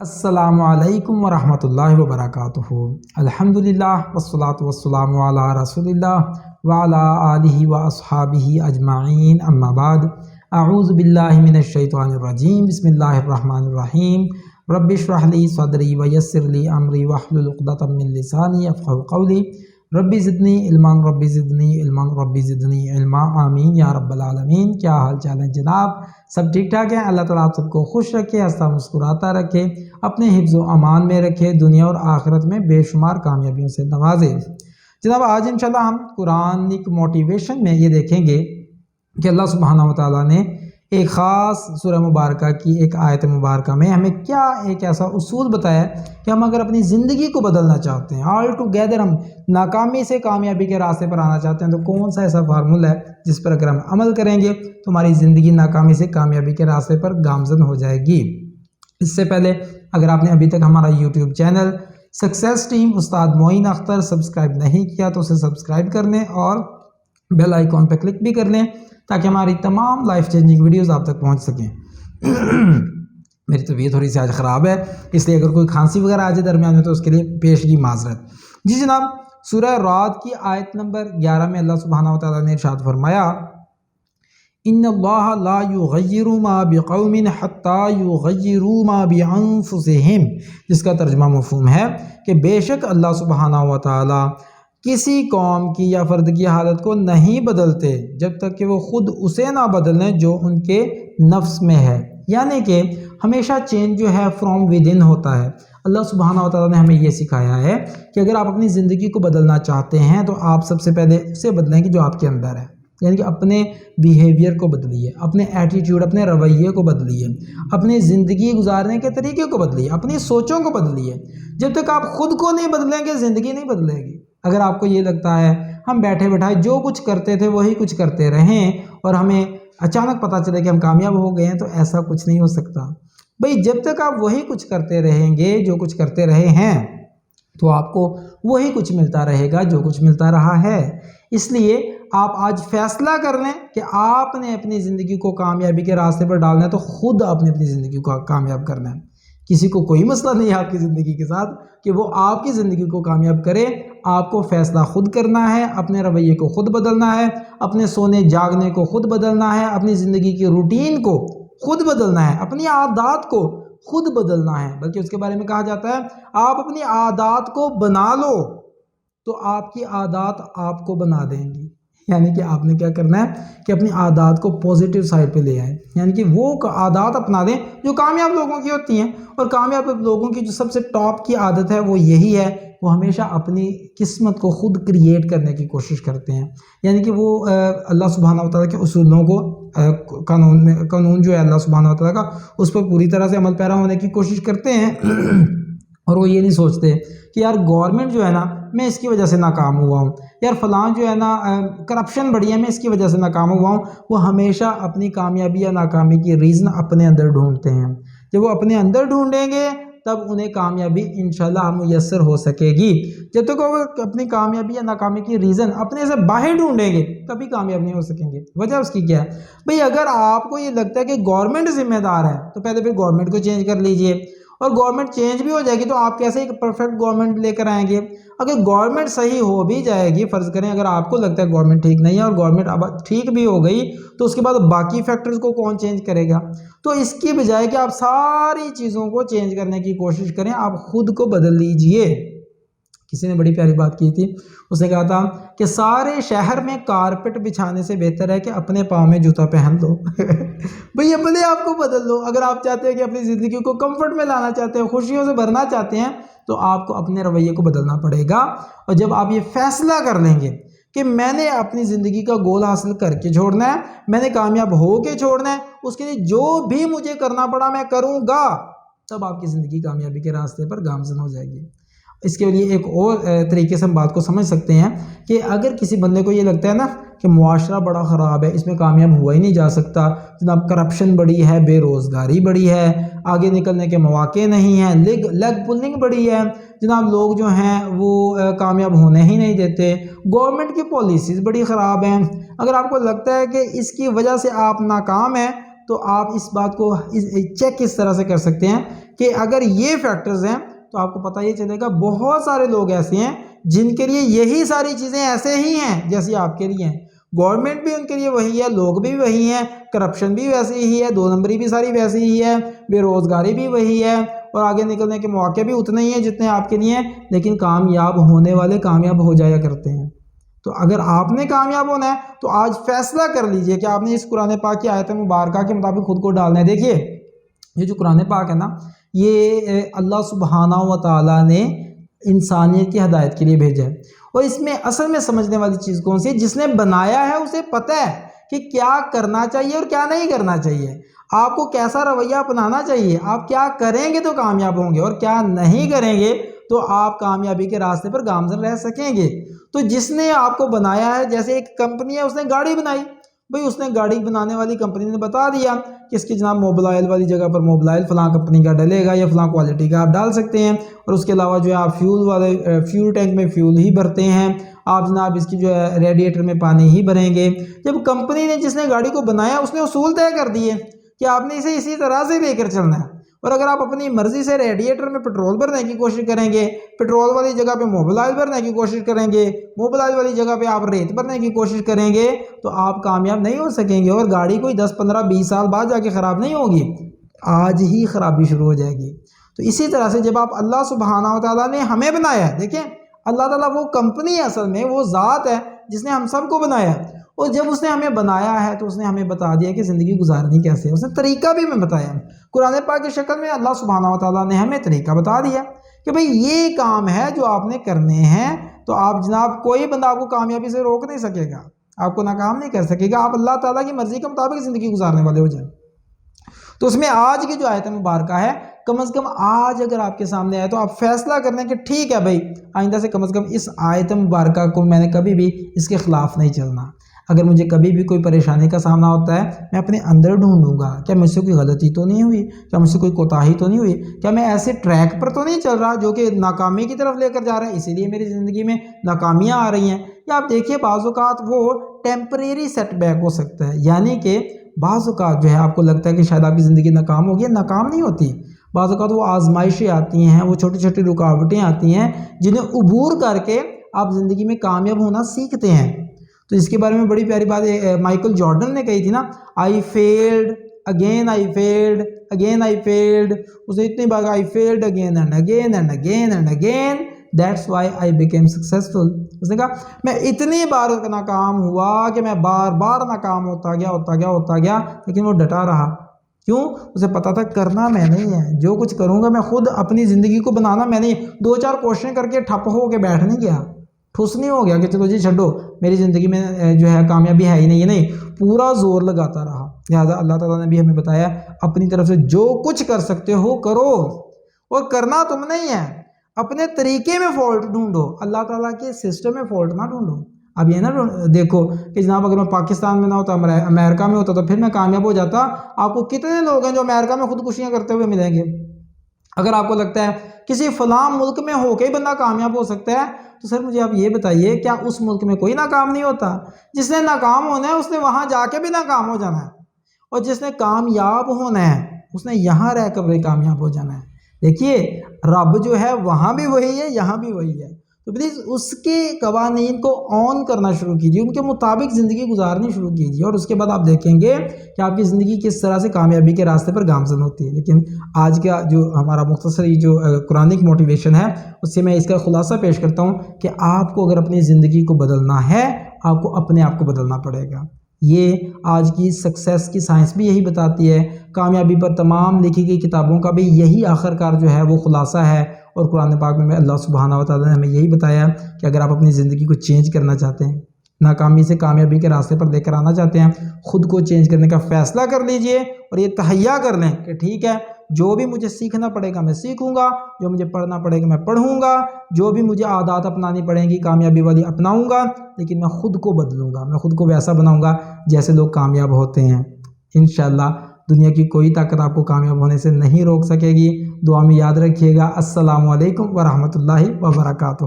السلام علیکم ورحمۃ اللہ وبرکاتہ۔ الحمدللہ والصلاۃ والسلام علی رسول اللہ وعلی آلہ واصحابہ اجمعین، اما بعد، اعوذ باللہ من الشیطان الرجیم، بسم اللہ الرحمن الرحیم۔ رب اشرح لی صدری ویسر لی امری واحلل عقدۃ من لسانی یفقہوا قولی، رب زدنی علما رب زدنی علما رب زدنی علما، آمین یا رب العالمین۔ کیا حال چال ہے جناب؟ سب ٹھیک ٹھاک ہیں؟ اللہ تعالیٰ آپ سب کو خوش رکھے، ہنستا مسکراتا رکھے، اپنے حفظ و امان میں رکھے، دنیا اور آخرت میں بے شمار کامیابیوں سے نوازے۔ جناب آج انشاءاللہ ہم قرآنک موٹیویشن میں یہ دیکھیں گے کہ اللہ سبحانہ و تعالیٰ نے ایک خاص سورہ مبارکہ کی ایک آیت مبارکہ میں ہمیں کیا ایک ایسا اصول بتایا ہے کہ ہم اگر اپنی زندگی کو بدلنا چاہتے ہیں، آل ٹوگیدر ہم ناکامی سے کامیابی کے راستے پر آنا چاہتے ہیں، تو کون سا ایسا فارمولہ ہے جس پر اگر ہم عمل کریں گے تو ہماری زندگی ناکامی سے کامیابی کے راستے پر گامزن ہو جائے گی۔ اس سے پہلے اگر آپ نے ابھی تک ہمارا یوٹیوب چینل سکسیس ٹیم استاد معین اختر سبسکرائب نہیں کیا تو اسے سبسکرائب کر لیں اور بیل آئیکن پہ کلک بھی کر لیں تاکہ ہماری تمام لائف چینجنگ ویڈیوز آپ تک پہنچ سکیں۔ میری طبیعت تھوڑی سی آج خراب ہے، اس لیے اگر کوئی کھانسی وغیرہ آ جائے درمیان میں تو اس کے لیے پیشگی معذرت۔ جی جناب، سورہ رعد کی آیت نمبر 11 میں اللہ سبحانہ و تعالیٰ نے ارشاد فرمایا، ان اللہ لا یغیر ما بقوم حتی یغیروا ما بانفسہم، جس کا ترجمہ مفہوم ہے کہ بے شک اللہ سبحانہ و تعالیٰ کسی قوم کی یا فرد کی حالت کو نہیں بدلتے جب تک کہ وہ خود اسے نہ بدل لیں جو ان کے نفس میں ہے، یعنی کہ ہمیشہ چینج جو ہے فرام ود ان ہوتا ہے۔ اللہ سبحانہ و تعالیٰ نے ہمیں یہ سکھایا ہے کہ اگر آپ اپنی زندگی کو بدلنا چاہتے ہیں تو آپ سب سے پہلے اسے بدلیں کہ جو آپ کے اندر ہے، یعنی کہ اپنے بیہیویئر کو بدلیے، اپنے ایٹیٹیوڈ، اپنے رویے کو بدلیے، اپنی زندگی گزارنے کے طریقے کو بدلیے، اپنی سوچوں کو بدلیے۔ جب تک آپ خود کو نہیں بدلیں گے زندگی نہیں بدلے گی۔ اگر آپ کو یہ لگتا ہے ہم بیٹھے بیٹھائے جو کچھ کرتے تھے وہی کچھ کرتے رہیں اور ہمیں اچانک پتہ چلے کہ ہم کامیاب ہو گئے ہیں، تو ایسا کچھ نہیں ہو سکتا بھئی۔ جب تک آپ وہی کچھ کرتے رہیں گے جو کچھ کرتے رہے ہیں تو آپ کو وہی کچھ ملتا رہے گا جو کچھ ملتا رہا ہے۔ اس لیے آپ آج فیصلہ کر لیں کہ آپ نے اپنی زندگی کو کامیابی کے راستے پر ڈالنا ہے تو خود آپ نے اپنی زندگی کو کامیاب کرنا ہے۔ کسی کو کوئی مسئلہ نہیں ہے آپ کی زندگی کے ساتھ کہ وہ آپ کی زندگی کو کامیاب کرے۔ آپ کو فیصلہ خود کرنا ہے، اپنے رویے کو خود بدلنا ہے، اپنے سونے جاگنے کو خود بدلنا ہے، اپنی زندگی کی روٹین کو خود بدلنا ہے، اپنی عادات کو خود بدلنا ہے۔ بلکہ اس کے بارے میں کہا جاتا ہے آپ اپنی عادات کو بنا لو تو آپ کی عادات آپ کو بنا دیں گی، یعنی کہ آپ نے کیا کرنا ہے کہ اپنی عادات کو پوزیٹیو سائڈ پہ لے آئیں، یعنی کہ وہ عادات اپنا دیں جو کامیاب لوگوں کی ہوتی ہیں۔ اور کامیاب لوگوں کی جو سب سے ٹاپ کی عادت ہے وہ یہی ہے، وہ ہمیشہ اپنی قسمت کو خود کریٹ کرنے کی کوشش کرتے ہیں، یعنی کہ وہ اللہ سبحانہ و تعالیٰ کے اصولوں کو قانون جو ہے اللہ سبحانہ و تعالیٰ کا اس پر پوری طرح سے عمل پیرا ہونے کی کوشش کرتے ہیں۔ اور وہ یہ نہیں سوچتے کہ یار گورنمنٹ جو ہے نا میں اس کی وجہ سے ناکام ہوا ہوں، یار فلاں جو ہے نا کرپشن بڑھی ہے میں اس کی وجہ سے ناکام ہوا ہوں۔ وہ ہمیشہ اپنی کامیابی یا ناکامی کی ریزن اپنے اندر ڈھونڈتے ہیں۔ جب وہ اپنے اندر ڈھونڈیں گے تب انہیں کامیابی انشاءاللہ میسر ہو سکے گی۔ جب تک وہ اپنی کامیابی یا ناکامی کی ریزن اپنے سے باہر ڈھونڈیں گے کبھی کامیاب نہیں ہو سکیں گے۔ وجہ اس کی کیا ہے بھئی؟ اگر آپ کو یہ لگتا ہے کہ گورنمنٹ ذمہ دار ہے تو پہلے پھر گورنمنٹ کو چینج کر لیجئے، اور گورنمنٹ چینج بھی ہو جائے گی تو آپ کیسے ایک پرفیکٹ گورنمنٹ لے کر آئیں گے؟ اگر گورنمنٹ صحیح ہو بھی جائے گی، فرض کریں اگر آپ کو لگتا ہے گورنمنٹ ٹھیک نہیں ہے اور گورنمنٹ اب ٹھیک بھی ہو گئی تو اس کے بعد باقی فیکٹرز کو کون چینج کرے گا؟ تو اس کی بجائے کہ آپ ساری چیزوں کو چینج کرنے کی کوشش کریں، آپ خود کو بدل لیجئے۔ کسی نے بڑی پیاری بات کی تھی، اس نے کہا تھا کہ سارے شہر میں کارپٹ بچھانے سے بہتر ہے کہ اپنے پاؤں میں جوتا پہن لو۔ بھئی اپنے آپ کو بدل لو۔ اگر آپ چاہتے ہیں کہ اپنی زندگی کو کمفرٹ میں لانا چاہتے ہیں، خوشیوں سے بھرنا چاہتے ہیں، تو آپ کو اپنے رویے کو بدلنا پڑے گا۔ اور جب آپ یہ فیصلہ کر لیں گے کہ میں نے اپنی زندگی کا گول حاصل کر کے چھوڑنا ہے، میں نے کامیاب ہو کے چھوڑنا ہے، اس کے لیے جو بھی مجھے کرنا پڑا میں کروں گا، تب آپ کی زندگی کامیابی کے راستے پر گامزن ہو جائے گی۔ اس کے لیے ایک اور طریقے سے ہم بات کو سمجھ سکتے ہیں کہ اگر کسی بندے کو یہ لگتا ہے نا کہ معاشرہ بڑا خراب ہے، اس میں کامیاب ہوا ہی نہیں جا سکتا، جناب کرپشن بڑی ہے، بے روزگاری بڑی ہے، آگے نکلنے کے مواقع نہیں ہیں، لیگ پولنگ بڑی ہے، جناب لوگ جو ہیں وہ کامیاب ہونے ہی نہیں دیتے، گورنمنٹ کی پالیسیز بڑی خراب ہیں، اگر آپ کو لگتا ہے کہ اس کی وجہ سے آپ ناکام ہیں تو آپ اس بات کو چیک اس طرح سے کر سکتے ہیں کہ اگر یہ فیکٹرز ہیں تو آپ کو پتہ یہ چلے گا بہت سارے لوگ ایسے ہیں جن کے لیے یہی ساری چیزیں ایسے ہی ہیں جیسی آپ کے لیے ہیں. گورنمنٹ بھی ان کے لیے وہی ہے، لوگ بھی وہی ہیں، کرپشن بھی ویسے ہی ہے، 2 نمبری بھی ساری ویسے ہی ہے، بے روزگاری بھی وہی ہے، اور آگے نکلنے کے مواقع بھی اتنے ہی ہیں جتنے آپ کے لیے ہیں. لیکن کامیاب ہونے والے کامیاب ہو جایا کرتے ہیں. تو اگر آپ نے کامیاب ہونا ہے تو آج فیصلہ کر لیجئے کہ آپ نے اس قرآن پاک کی آیت مبارکہ کے مطابق خود کو ڈالنا ہے. دیکھیے یہ جو قرآن پاک ہے نا، یہ اللہ سبحانہ و تعالیٰ نے انسانیت کی ہدایت کے لیے بھیجا ہے. اور اس میں اصل میں سمجھنے والی چیز کون سی ہے؟ جس نے بنایا ہے اسے پتہ ہے کہ کیا کرنا چاہیے اور کیا نہیں کرنا چاہیے، آپ کو کیسا رویہ اپنانا چاہیے، آپ کیا کریں گے تو کامیاب ہوں گے اور کیا نہیں کریں گے تو آپ کامیابی کے راستے پر گامزن رہ سکیں گے. تو جس نے آپ کو بنایا ہے، جیسے ایک کمپنی ہے اس نے گاڑی بنائی، بھئی اس نے گاڑی بنانے والی کمپنی نے بتا دیا کہ اس کی جناب موبلائل والی جگہ پر موبلائل فلاں کمپنی کا ڈلے گا یا فلاں کوالٹی کا آپ ڈال سکتے ہیں، اور اس کے علاوہ جو ہے آپ فیول ٹینک میں فیول ہی بھرتے ہیں، آپ جناب اس کی جو ہے ریڈیٹر میں پانی ہی بھریں گے. جب کمپنی نے جس نے گاڑی کو بنایا اس نے اصول طے کر دیے کہ آپ نے اسے اسی طرح سے لے کر چلنا ہے. اور اگر آپ اپنی مرضی سے ریڈیٹر میں پٹرول بھرنے کی کوشش کریں گے، پٹرول والی جگہ پہ موبلائل بھرنے کی کوشش کریں گے، موبلائل والی جگہ پہ آپ ریت بھرنے کی کوشش کریں گے تو آپ کامیاب نہیں ہو سکیں گے. اور گاڑی کوئی 10 15 20 سال بعد جا کے خراب نہیں ہوگی، آج ہی خرابی شروع ہو جائے گی. تو اسی طرح سے جب آپ اللہ سبحانہ و تعالیٰ نے ہمیں بنایا ہے، دیکھیں اللہ تعالیٰ وہ کمپنی ہے، اصل میں وہ ذات ہے جس نے ہم سب کو بنایا ہے. اور جب اس نے ہمیں بنایا ہے تو اس نے ہمیں بتا دیا کہ زندگی گزارنی کیسے ہے، اس نے طریقہ بھی ہمیں بتایا. قرآن پاک کی شکل میں اللہ سبحانہ و تعالیٰ نے ہمیں طریقہ بتا دیا کہ بھئی یہ کام ہے جو آپ نے کرنے ہیں. تو آپ جناب کوئی بندہ آپ کو کامیابی سے روک نہیں سکے گا، آپ کو ناکام نہیں کر سکے گا. آپ اللہ تعالیٰ کی مرضی کے مطابق زندگی گزارنے والے ہو جائیں. تو اس میں آج کی جو آیت مبارکہ ہے، کم از کم آج اگر آپ کے سامنے آئے تو آپ فیصلہ کر لیں کہ ٹھیک ہے بھائی آئندہ سے کم از کم اس آیت مبارکہ کو میں نے کبھی بھی اس کے خلاف نہیں چلنا. اگر مجھے کبھی بھی کوئی پریشانی کا سامنا ہوتا ہے میں اپنے اندر ڈھونڈوں گا کیا مجھ سے کوئی غلطی تو نہیں ہوئی، کیا مجھ سے کوئی کوتاہی تو نہیں ہوئی، کیا میں ایسے ٹریک پر تو نہیں چل رہا جو کہ ناکامی کی طرف لے کر جا رہا ہے، اسی لیے میری زندگی میں ناکامیاں آ رہی ہیں. یا آپ دیکھیے بعض اوقات وہ ٹیمپریری سیٹ بیک ہو سکتا ہے، یعنی کہ بعض اوقات جو ہے آپ کو لگتا ہے کہ شاید آپ کی زندگی ناکام ہوگی، ناکام نہیں ہوتی. بعض اوقات وہ آزمائشیں آتی ہیں، وہ چھوٹی چھوٹی رکاوٹیں آتی ہیں جنہیں عبور کر کے آپ زندگی میں کامیاب ہونا سیکھتے ہیں. تو اس کے بارے میں بڑی پیاری بات مائیکل جارڈن نے کہی تھی نا، I failed again, I failed again, I failed. اس نے اتنی بار I failed again and again and again and again, that's why I became successful. اس نے کہا میں اتنی بار ناکام ہوا کہ میں بار بار ناکام ہوتا گیا، لیکن وہ ڈٹا رہا. کیوں؟ اسے پتا تھا کرنا میں نہیں ہے، جو کچھ کروں گا میں خود، اپنی زندگی کو بنانا میں نہیں. 2 4 کوششیں کر کے ٹھپ ہو کے بیٹھ نہیں گیا، ٹھوس نہیں ہو گیا کہ چلو جی چھڈو میری زندگی میں جو ہے کامیابی ہے ہی نہیں. نہیں، پورا زور لگاتا رہا. لہٰذا اللہ تعالیٰ نے بھی ہمیں بتایا اپنی طرف سے جو کچھ کر سکتے ہو کرو، اور کرنا تم نہیں ہے، اپنے طریقے میں فالٹ ڈھونڈو، اللہ تعالیٰ کے سسٹم میں فالٹ نہ ڈھونڈو. اب یہ نہ دیکھو کہ جناب اگر میں پاکستان میں نہ ہوتا، امریکہ میں ہوتا تو پھر میں کامیاب ہو جاتا. آپ کو کتنے لوگ ہیں جو امریکہ میں خودکشیاں کرتے ہوئے ملیں گے. اگر آپ کو لگتا ہے کسی فلاں ملک میں ہو کے ہی بندہ کامیاب ہو سکتا ہے تو سر مجھے آپ یہ بتائیے کیا اس ملک میں کوئی ناکام نہیں ہوتا؟ جس نے ناکام ہونا ہے اس نے وہاں جا کے بھی ناکام ہو جانا ہے، اور جس نے کامیاب ہونا ہے اس نے یہاں رہ کر بھی کامیاب ہو جانا ہے. دیکھیے رب جو ہے وہاں بھی وہی ہے، یہاں بھی وہی ہے. تو پلیز اس کے قوانین کو آن کرنا شروع کیجیے، ان کے مطابق زندگی گزارنی شروع کیجیے، اور اس کے بعد آپ دیکھیں گے کہ آپ کی زندگی کس طرح سے کامیابی کے راستے پر گامزن ہوتی ہے. لیکن آج کا جو ہمارا مختصری جو قرآنک موٹیویشن ہے اس سے میں اس کا خلاصہ پیش کرتا ہوں کہ آپ کو اگر اپنی زندگی کو بدلنا ہے آپ کو اپنے آپ کو بدلنا پڑے گا. یہ آج کی سکسیس کی سائنس بھی یہی بتاتی ہے، کامیابی پر تمام لکھی گئی کتابوں کا بھی یہی آخرکار جو ہے وہ خلاصہ ہے. اور قرآن پاک میں اللہ سبحانہ و تعالیٰ نے ہمیں یہی بتایا کہ اگر آپ اپنی زندگی کو چینج کرنا چاہتے ہیں، ناکامی سے کامیابی کے راستے پر لے کر آنا چاہتے ہیں، خود کو چینج کرنے کا فیصلہ کر لیجئے اور یہ تہیہ کر لیں کہ ٹھیک ہے جو بھی مجھے سیکھنا پڑے گا میں سیکھوں گا، جو مجھے پڑھنا پڑے گا میں پڑھوں گا، جو بھی مجھے عادات اپنانی پڑیں گی کامیابی والی اپناؤں گا، لیکن میں خود کو بدلوں گا، میں خود کو ویسا بناؤں گا جیسے لوگ کامیاب ہوتے ہیں. انشاءاللہ دنیا کی کوئی طاقت آپ کو کامیاب ہونے سے نہیں روک سکے گی. دعا میں یاد رکھیے گا. السلام علیکم ورحمۃ اللہ وبرکاتہ.